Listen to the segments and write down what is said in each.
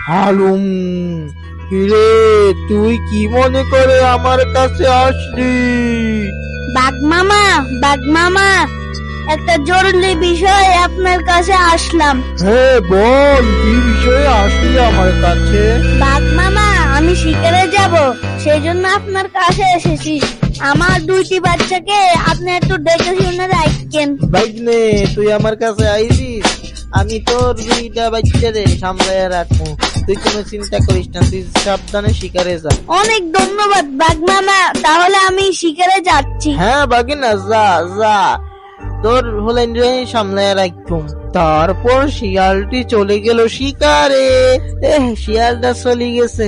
হালুম, কিরে তুই কি মনে করে আমার কাছে আসলি? বাঘ মামা, একটা জরুরি বিষয়ে আপনার কাছে আসলাম। হ্যাঁ বল, কি বিষয়ে আসলি আমার কাছে? বাঘ মামা, আমি শিকারে যাব, সেই জন্য আপনার কাছে এসেছি। আমার 2টি বাচ্চাকে আপনি একটু দেখে শুনে রাখেন। ভাগ্নে, তুই আমার কাছে আইছিস, আমি তোর 2টা বাচ্চারে সামলায় রাখবো। তুই কোনো চিন্তা করিস না, তুই সাবধানে শিকারে যা। অনেক ধন্যবাদ বাঘ মামা, তাহলে আমি শিকারে যাচ্ছি। হ্যাঁ বাগিনা, যা যা, তোর হলেন সামলায় রাখবো। তারপর শিয়ালটি চলে গেল শিকারে। শিয়ালটা চলে গেছে,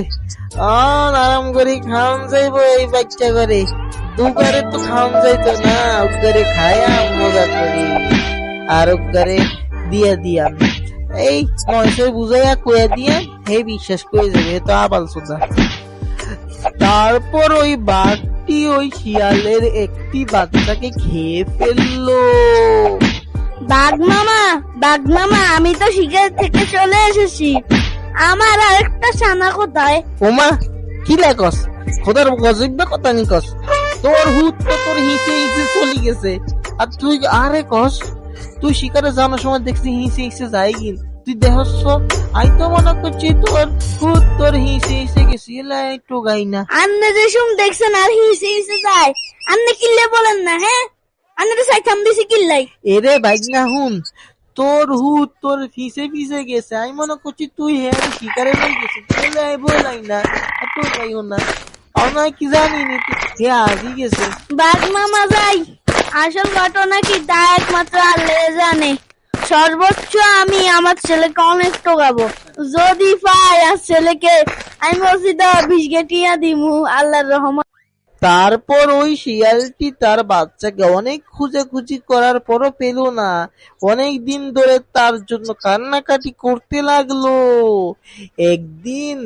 আরাম করে খাওয়ান যাইবো এই বাচ্চা করে। দুবারে তো খাওয়ান যাইতো না, ওগারে খায়া মজা করি, আর ওগারে দিয়া এই মশাই বুঝাইয়া কয়ে দিয়ে হে বিশ্বাস করে যাবে, তো আবাল সোজা। তারপর ওই বাঘটি ওই শিয়ালের একটি বাচ্চাকে খেয়ে ফেললো। বাঘ মামা, আমি তো শিকার থেকে চলে এসেছি। আমার আরেকটা ছানা কোথায়? ওমা, কি লাগস? খোদার গজব কথা নি কস। তোর হুত তো তোর হিসে চলে গেছে, আর তুই আরে কস তুই শিকারে যাওয়ার সময় দেখছি হিসে যাই গিন। তুই দেখছ, আই তো মনে করছি তোর হুত তোর হিসে গেছি, একটু গাই না। আপনি যে শুন দেখছেন আর হিসে যায়, আপনি কিল্লে বলেন না। হ্যাঁ, আপনি তো সাইথাম দিছি কিল্লাই। এরে বাইক না হুন, তোর হুত তোর ফিসে গেছে, আমি মনে করছি তুই হ্যাঁ শিকারে লই গেছিস, বলাই না, একটু গাইও না। আমার কি জানি নি হে আজি গেছে। বাঘ মামা যাই, আসল ঘটনা কি তা একমাত্র আল্লাহ জানে। সর্বোচ্চ আমি আমার ছেলেকে অনেক টোকাবো, যদি পাই আর ছেলেকে আমি বলছি তো 20 গেটিয়া দিমু আল্লাহর রহমত। তারপর ওই শিয়ালটি তার বাচ্চাকে অনেক খুঁজি করার পরও পেল না। অনেক দিন ধরে তার জন্য কান্নাকাটি করতে লাগলো। একদিন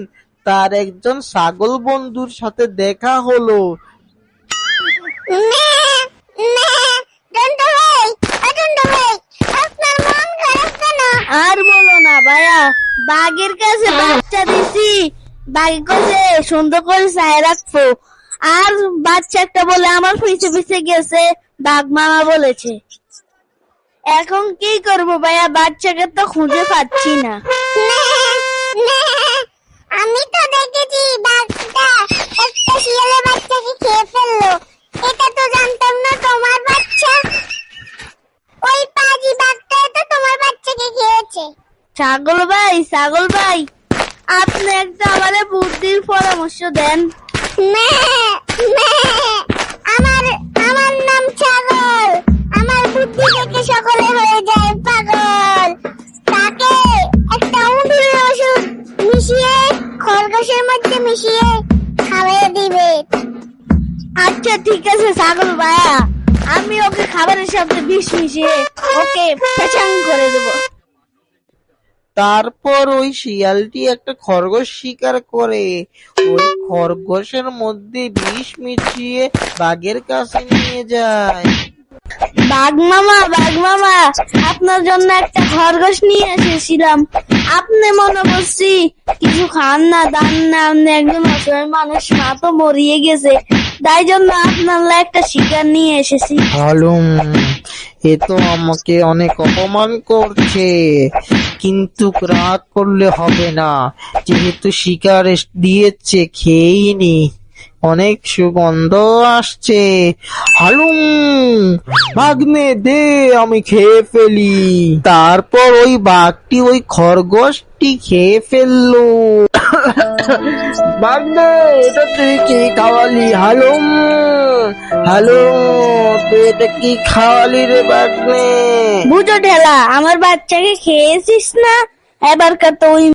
তার একজন ছাগল বন্ধুর সাথে দেখা হলো। আর বলো না ভাইয়া, বাঘের কাছে বাচ্চা দিছি, বাঘ কাছে সুন্দর করে চায় রাখবো, আর বাচ্চা একটা বলে আমার পিছে গেছে, বাঘ মামা বলেছে। এখন কি করবো ভাইয়া, বাচ্চাকে তো খুঁজে পাচ্ছি না। আমি তো দেখেছি বাঘটা একটা শিয়ালের বাচ্চাকে খেয়ে ফেললো। এটা তো জানতাম না তোমার বাচ্চা। ওই পাজি বাঘটা তো তোমার বাচ্চাকে খেয়েছে। ছাগল ভাই, আপনি একটা আমাদের বুদ্ধির পরামর্শ দেন। আমার নাম ছাগল, আমার বুদ্ধি দেখে সকলে হয়ে যায় পাগল। তাকে একটা উঁদুরের ওষুধ মিশিয়ে খরগোশের মধ্যে মিশিয়ে খাওয়াই দিবে। আচ্ছা ঠিক আছে ছাগল ভাইয়া, আমি ওকে খাবারের সাথে বিষ মিশিয়ে ওকে পেছাং করে দেবো। তারপর ওই শিয়ালটি একটা খরগোশ শিকার করে, ওই খরগোশের মধ্যে বিষ মিশিয়ে বাঘের কাছে নিয়ে যায়। বাঘ মামা, আপনার জন্য একটা খরগোশ নিয়ে এসেছিলাম। আপনি মনে করছি কিছু খান না দান না, আপনি একজন অসহায় মানুষ, মা তো মরিয়ে গেছে, তাই জন্য আপনার একটা শিকার নিয়ে এসেছি। হালুম, এ তো আমাকে অনেক অপমান করছে, কিন্তু রাগ করলে হবে না, যেহেতু শিকার দিয়েছে খেয়েই নি, অনেক সুগন্ধ আসছে। হালুম, ভাগ্নে দে আমি খেয়ে ফেলি। তারপর ওই বাঘটি ওই খরগোশটি খেয়ে ফেললো। ভাগ্নে, এটা তুই কি খাওয়ালি? হালুম, তুই এটা কি খাওয়ালি রে ভাগ্নে? বুঝো ঢেলা, আমার বাচ্চাকে খেয়েছিস না, এবার তো ওই